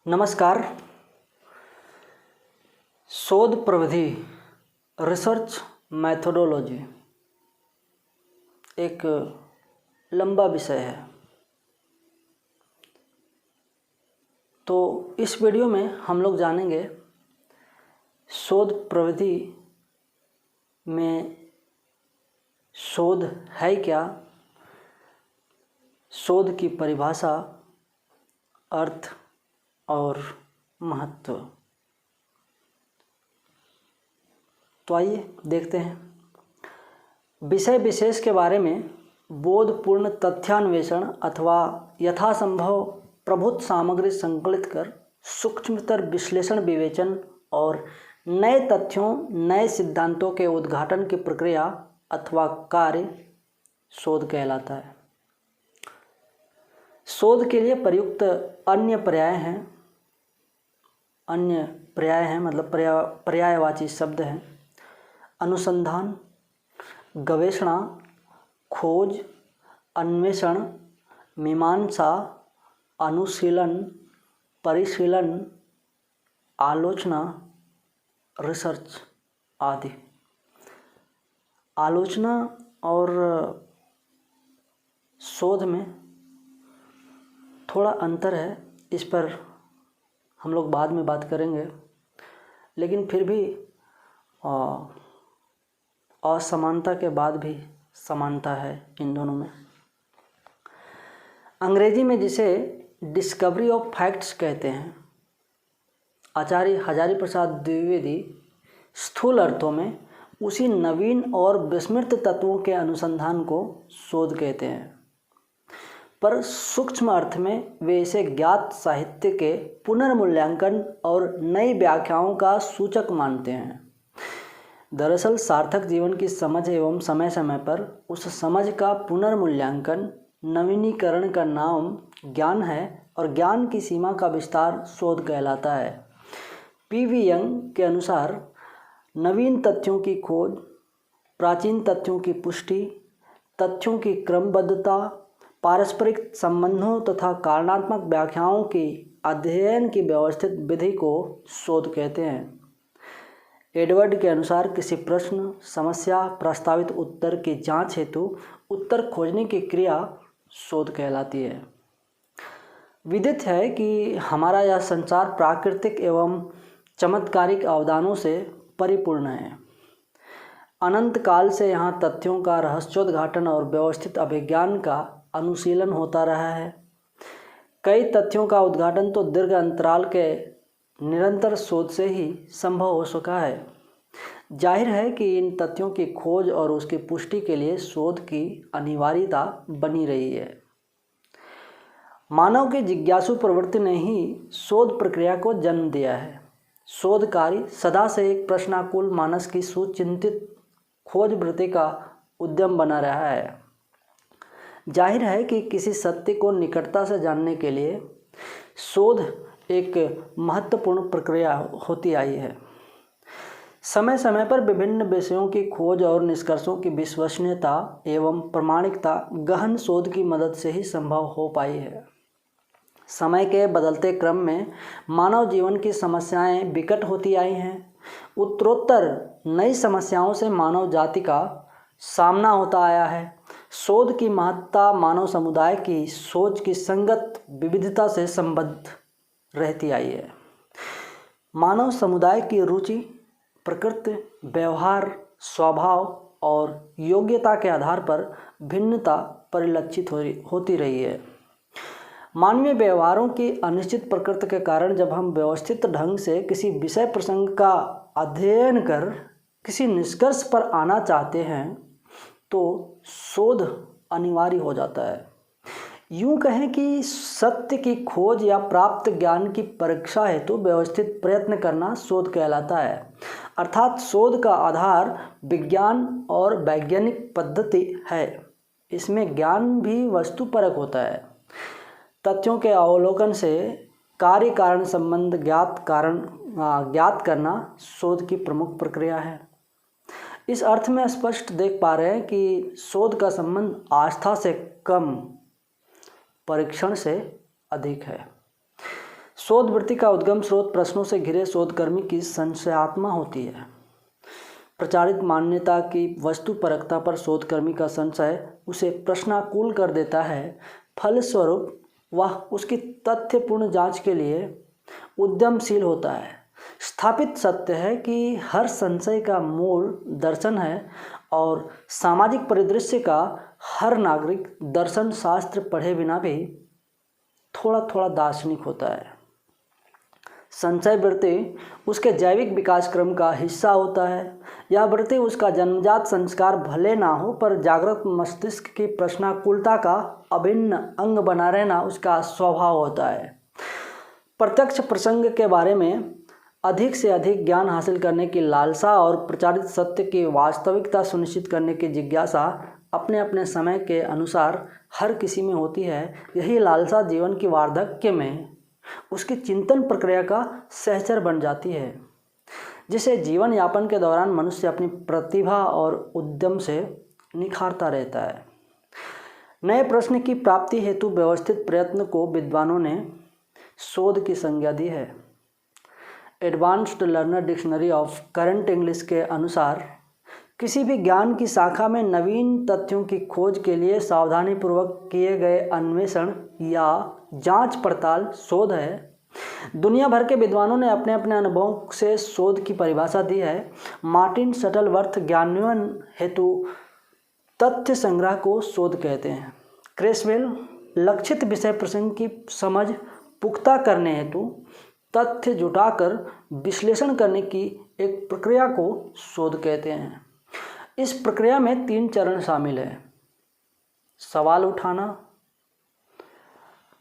नमस्कार। शोध प्रविधि रिसर्च मैथोडोलॉजी एक लंबा विषय है, तो इस वीडियो में हम लोग जानेंगे शोध प्रविधि में शोध है क्या, शोध की परिभाषा, अर्थ और महत्व। तो आइए देखते हैं। विषय विशेष के बारे में बोधपूर्ण तथ्यान्वेषण अथवा यथासंभव प्रभुत सामग्री संकलित कर सूक्ष्मतर विश्लेषण, विवेचन और नए तथ्यों, नए सिद्धांतों के उद्घाटन की प्रक्रिया अथवा कार्य शोध कहलाता है। शोध के लिए प्रयुक्त अन्य पर्याय हैं, मतलब पर्यायवाची शब्द हैं: अनुसंधान, गवेषणा, खोज, अन्वेषण, मीमांसा, अनुशीलन, परिशीलन, आलोचना, रिसर्च आदि। आलोचना और शोध में थोड़ा अंतर है, इस पर हम लोग बाद में बात करेंगे, लेकिन फिर भी असमानता के बाद भी समानता है इन दोनों में। अंग्रेजी में जिसे डिस्कवरी ऑफ फैक्ट्स कहते हैं, आचार्य हजारी प्रसाद द्विवेदी स्थूल अर्थों में उसी नवीन और विस्मृत तत्वों के अनुसंधान को शोध कहते हैं, पर सूक्ष्म अर्थ में वे इसे ज्ञात साहित्य के पुनर्मूल्यांकन और नई व्याख्याओं का सूचक मानते हैं। दरअसल सार्थक जीवन की समझ एवं समय समय पर उस समझ का पुनर्मूल्यांकन, नवीनीकरण का नाम ज्ञान है और ज्ञान की सीमा का विस्तार शोध कहलाता है। पी.वी. यंग के अनुसार नवीन तथ्यों की खोज, प्राचीन तथ्यों की पुष्टि, तथ्यों की क्रमबद्धता, पारस्परिक संबंधों तथा कारणात्मक व्याख्याओं की अध्ययन की व्यवस्थित विधि को शोध कहते हैं। एडवर्ड के अनुसार किसी प्रश्न, समस्या, प्रस्तावित उत्तर की जांच हेतु उत्तर खोजने की क्रिया शोध कहलाती है। विदित है कि हमारा यह संसार प्राकृतिक एवं चमत्कारिक अवदानों से परिपूर्ण है। अनंत काल से यहाँ तथ्यों का रहस्योद्घाटन और व्यवस्थित अभिज्ञान का अनुशीलन होता रहा है। कई तथ्यों का उद्घाटन तो दीर्घ अंतराल के निरंतर शोध से ही संभव हो सका है। जाहिर है कि इन तथ्यों की खोज और उसकी पुष्टि के लिए शोध की अनिवार्यता बनी रही है। मानव की जिज्ञासु प्रवृत्ति ने ही शोध प्रक्रिया को जन्म दिया है। शोध कार्य सदा से एक प्रश्नाकुल मानस की सुचिंतित खोज वृत्ति का उद्यम बना रहा है। जाहिर है कि किसी सत्य को निकटता से जानने के लिए शोध एक महत्वपूर्ण प्रक्रिया होती आई है। समय समय पर विभिन्न विषयों की खोज और निष्कर्षों की विश्वसनीयता एवं प्रामाणिकता गहन शोध की मदद से ही संभव हो पाई है। समय के बदलते क्रम में मानव जीवन की समस्याएं विकट होती आई हैं। उत्तरोत्तर नई समस्याओं से मानव जाति का सामना होता आया है। शोध की महत्ता मानव समुदाय की सोच की संगत विविधता से संबद्ध रहती आई है। मानव समुदाय की रुचि, प्रकृति, व्यवहार, स्वभाव और योग्यता के आधार पर भिन्नता परिलक्षित होती रही है। मानवीय व्यवहारों की अनिश्चित प्रकृति के कारण जब हम व्यवस्थित ढंग से किसी विषय प्रसंग का अध्ययन कर किसी निष्कर्ष पर आना चाहते हैं तो शोध अनिवार्य हो जाता है। यूँ कहें कि सत्य की खोज या प्राप्त ज्ञान की परीक्षा हेतु व्यवस्थित प्रयत्न करना शोध कहलाता है। अर्थात शोध का आधार विज्ञान और वैज्ञानिक पद्धति है। इसमें ज्ञान भी वस्तुपरक होता है। तथ्यों के अवलोकन से कार्य कारण संबंध ज्ञात करना शोध की प्रमुख प्रक्रिया है। इस अर्थ में स्पष्ट देख पा रहे हैं कि शोध का संबंध आस्था से कम, परीक्षण से अधिक है। शोधवृत्ति का उद्गम स्रोत प्रश्नों से घिरे शोधकर्मी की संशयात्मा होती है। प्रचारित मान्यता की वस्तुपरकता पर शोधकर्मी का संशय उसे प्रश्नाकुल कर देता है। फलस्वरूप वह उसकी तथ्यपूर्ण जांच के लिए उद्यमशील होता है। स्थापित सत्य है कि हर संशय का मूल दर्शन है और सामाजिक परिदृश्य का हर नागरिक दर्शन शास्त्र पढ़े बिना भी थोड़ा थोड़ा दार्शनिक होता है। संशय वृत्ति उसके जैविक विकास क्रम का हिस्सा होता है। यह वृत्ति उसका जन्मजात संस्कार भले ना हो, पर जागृत मस्तिष्क की प्रश्नाकुलता का अभिन्न अंग बना रहना उसका स्वभाव होता है। प्रत्यक्ष प्रसंग के बारे में अधिक से अधिक ज्ञान हासिल करने की लालसा और प्रचारित सत्य की वास्तविकता सुनिश्चित करने की जिज्ञासा अपने अपने समय के अनुसार हर किसी में होती है। यही लालसा जीवन की वार्धक्य में उसकी चिंतन प्रक्रिया का सहचर बन जाती है, जिसे जीवन यापन के दौरान मनुष्य अपनी प्रतिभा और उद्यम से निखारता रहता है। नए प्रश्न की प्राप्ति हेतु व्यवस्थित प्रयत्न को विद्वानों ने शोध की संज्ञा दी है। Advanced learner dictionary of current English के अनुसार किसी भी ज्ञान की शाखा में नवीन तथ्यों की खोज के लिए सावधानीपूर्वक किए गए अन्वेषण या जांच पड़ताल शोध है। दुनिया भर के विद्वानों ने अपने अपने अनुभवों से शोध की परिभाषा दी है। मार्टिन शटलवर्थ ज्ञान्वयन हेतु तथ्य संग्रह को शोध कहते हैं। क्रेसवेल लक्षित विषय प्रसंग की समझ पुख्ता करने हेतु तथ्य जुटाकर विश्लेषण करने की एक प्रक्रिया को शोध कहते हैं। इस प्रक्रिया में 3 चरण शामिल है। सवाल उठाना,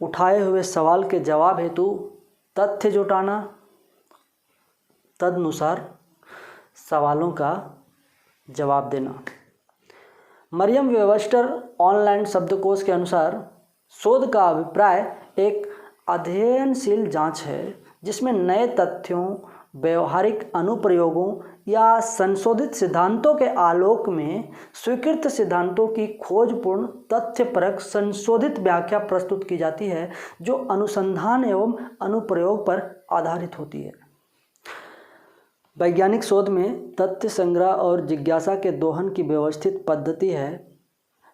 उठाए हुए सवाल के जवाब हेतु तथ्य जुटाना, तदनुसार सवालों का जवाब देना। मरियम वेबस्टर ऑनलाइन शब्दकोश के अनुसार शोध का अभिप्राय एक अध्ययनशील जांच है जिसमें नए तथ्यों, व्यवहारिक अनुप्रयोगों या संशोधित सिद्धांतों के आलोक में स्वीकृत सिद्धांतों की खोजपूर्ण तथ्यपरक संशोधित व्याख्या प्रस्तुत की जाती है, जो अनुसंधान एवं अनुप्रयोग पर आधारित होती है। वैज्ञानिक शोध में तथ्य संग्रह और जिज्ञासा के दोहन की व्यवस्थित पद्धति है।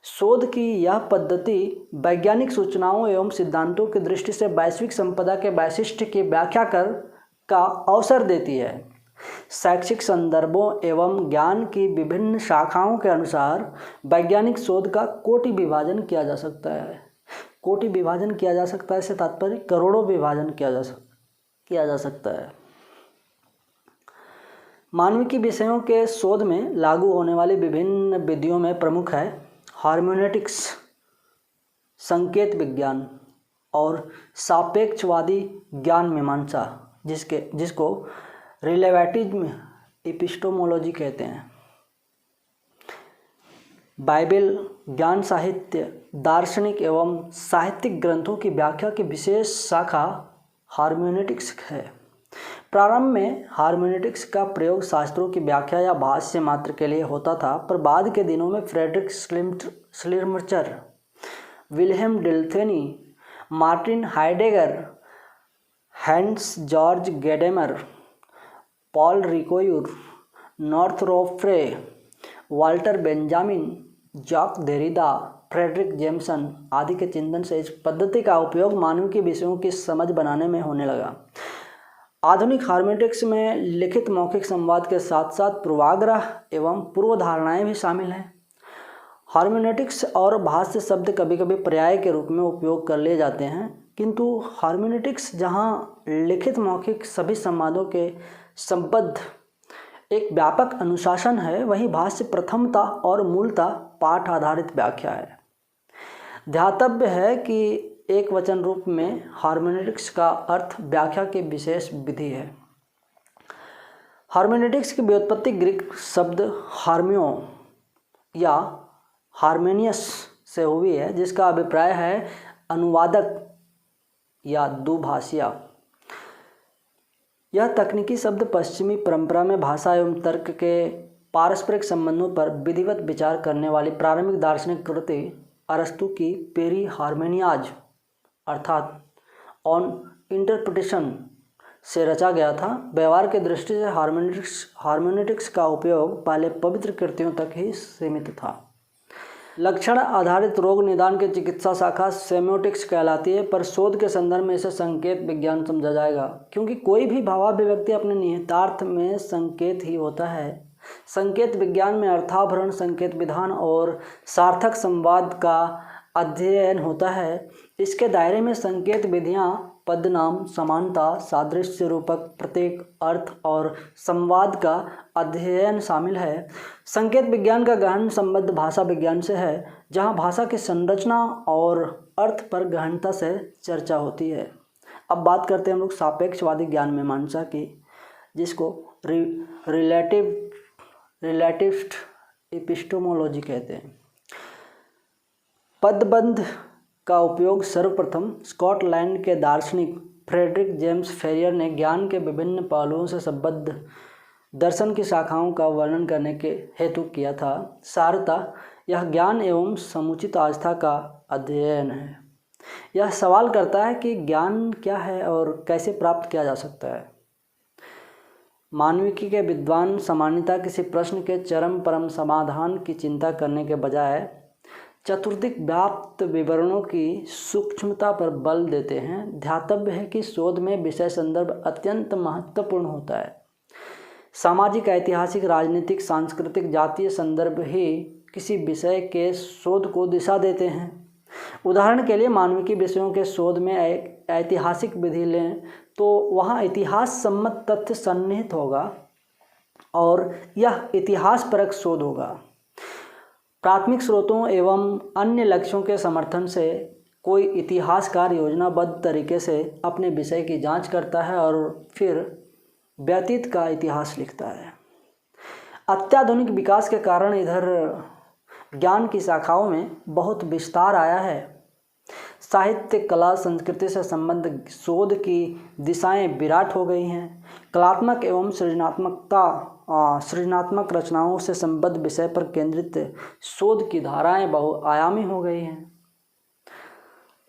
शोध की यह पद्धति वैज्ञानिक सूचनाओं एवं सिद्धांतों की दृष्टि से वैश्विक संपदा के वैशिष्ट्य की व्याख्या का अवसर देती है। शैक्षिक संदर्भों एवं ज्ञान की विभिन्न शाखाओं के अनुसार वैज्ञानिक शोध का कोटि विभाजन किया जा सकता है। कोटि विभाजन किया जा सकता है से तात्पर्य करोड़ों विभाजन किया जा सकता है। मानविकी विषयों के शोध में लागू होने वाली विभिन्न विधियों में प्रमुख है हार्मेनेटिक्स, संकेत विज्ञान और सापेक्षवादी ज्ञान मीमांसा, जिसको रिलेटिविज्म एपिस्टेमोलॉजी कहते हैं। बाइबल, ज्ञान साहित्य, दार्शनिक एवं साहित्यिक ग्रंथों की व्याख्या की विशेष शाखा हार्मेनेटिक्स है। प्रारंभ में हार्मेनेटिक्स का प्रयोग शास्त्रों की व्याख्या या भाष्य मात्र के लिए होता था, पर बाद के दिनों में Friedrich Schleiermacher, Wilhelm Dilthey, Martin Heidegger, Hans Georg Gadamer, Paul Ricoeur, Northrop Frye, Walter Benjamin, Jacques Derrida, Fredric Jameson आदि के चिंतन से इस पद्धति का उपयोग मानविकी विषयों की समझ बनाने में होने लगा। आधुनिक हार्मेनेटिक्स में लिखित मौखिक संवाद के साथ साथ पूर्वाग्रह एवं पूर्व धारणाएं भी शामिल हैं। हार्मेनेटिक्स और भाष्य शब्द कभी कभी पर्याय के रूप में उपयोग कर लिए जाते हैं, किंतु हार्मेनेटिक्स जहाँ लिखित मौखिक सभी संवादों के संबद्ध एक व्यापक अनुशासन है, वहीं भाष्य प्रथमता और मूलतः पाठ आधारित व्याख्या है। ध्यातव्य है कि एक वचन रूप में हार्मेनेटिक्स का अर्थ व्याख्या की विशेष विधि है। हार्मेनेटिक्स की व्युत्पत्ति ग्रीक शब्द हार्मियो या हार्मेनियस से हुई है, जिसका अभिप्राय है अनुवादक या दुभाषिया। यह तकनीकी शब्द पश्चिमी परंपरा में भाषा एवं तर्क के पारस्परिक संबंधों पर विधिवत विचार करने वाली प्रारंभिक दार्शनिक कृति अरस्तु की पेरी हार्मेनियाज अर्थात ऑन इंटरप्रिटेशन से रचा गया था। व्यवहार की दृष्टि से हार्मेनेटिक्स का उपयोग पहले पवित्र कृतियों तक ही सीमित था। लक्षण आधारित रोग निदान की चिकित्सा शाखा सेमियोटिक्स कहलाती है, पर शोध के संदर्भ में इसे संकेत विज्ञान समझा जाएगा, क्योंकि कोई भी भावाभिव्यक्ति अपने निहितार्थ में संकेत ही होता है। संकेत विज्ञान में अर्थाभरण, संकेत विधान और सार्थक संवाद का अध्ययन होता है। इसके दायरे में संकेत विधियाँ, पदनाम, समानता, सादृश्य, रूपक, प्रतीक, अर्थ और संवाद का अध्ययन शामिल है। संकेत विज्ञान का गहन संबंध भाषा विज्ञान से है, जहाँ भाषा की संरचना और अर्थ पर गहनता से चर्चा होती है। अब बात करते हैं हम लोग सापेक्षवादी ज्ञान मीमांसा की, जिसको रिलेटिविस्ट एपिस्टेमोलॉजी कहते हैं। पदबंध का उपयोग सर्वप्रथम स्कॉटलैंड के दार्शनिक फ्रेडरिक जेम्स फेरियर ने ज्ञान के विभिन्न पहलुओं से संबद्ध दर्शन की शाखाओं का वर्णन करने के हेतु किया था। सारतः यह ज्ञान एवं समुचित आस्था का अध्ययन है। यह सवाल करता है कि ज्ञान क्या है और कैसे प्राप्त किया जा सकता है। मानविकी के विद्वान सामान्यतः किसी प्रश्न के चरम परम समाधान की चिंता करने के बजाय चतुर्दिक व्याप्त विवरणों की सूक्ष्मता पर बल देते हैं। ध्यातव्य है कि शोध में विषय संदर्भ अत्यंत महत्वपूर्ण होता है। सामाजिक, ऐतिहासिक, राजनीतिक, सांस्कृतिक, जातीय संदर्भ ही किसी विषय के शोध को दिशा देते हैं। उदाहरण के लिए मानविकी विषयों के शोध में ऐतिहासिक विधि लें तो वहाँ इतिहास सम्मत तथ्य सन्निहित होगा और यह इतिहासपरक शोध होगा। प्राथमिक स्रोतों एवं अन्य लक्ष्यों के समर्थन से कोई इतिहासकार योजनाबद्ध तरीके से अपने विषय की जांच करता है और फिर व्यतीत का इतिहास लिखता है। अत्याधुनिक विकास के कारण इधर ज्ञान की शाखाओं में बहुत विस्तार आया है। साहित्य, कला, संस्कृति से संबंध शोध की दिशाएं विराट हो गई हैं। कलात्मक एवं सृजनात्मक रचनाओं से संबद्ध विषय पर केंद्रित शोध की धाराएं बहुआयामी हो गई हैं।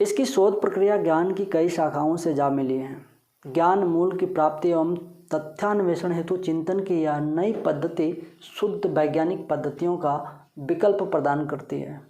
इसकी शोध प्रक्रिया ज्ञान की कई शाखाओं से जा मिली है। ज्ञान मूल की प्राप्ति एवं तथ्यान्वेषण हेतु चिंतन की यह नई पद्धति शुद्ध वैज्ञानिक पद्धतियों का विकल्प प्रदान करती है।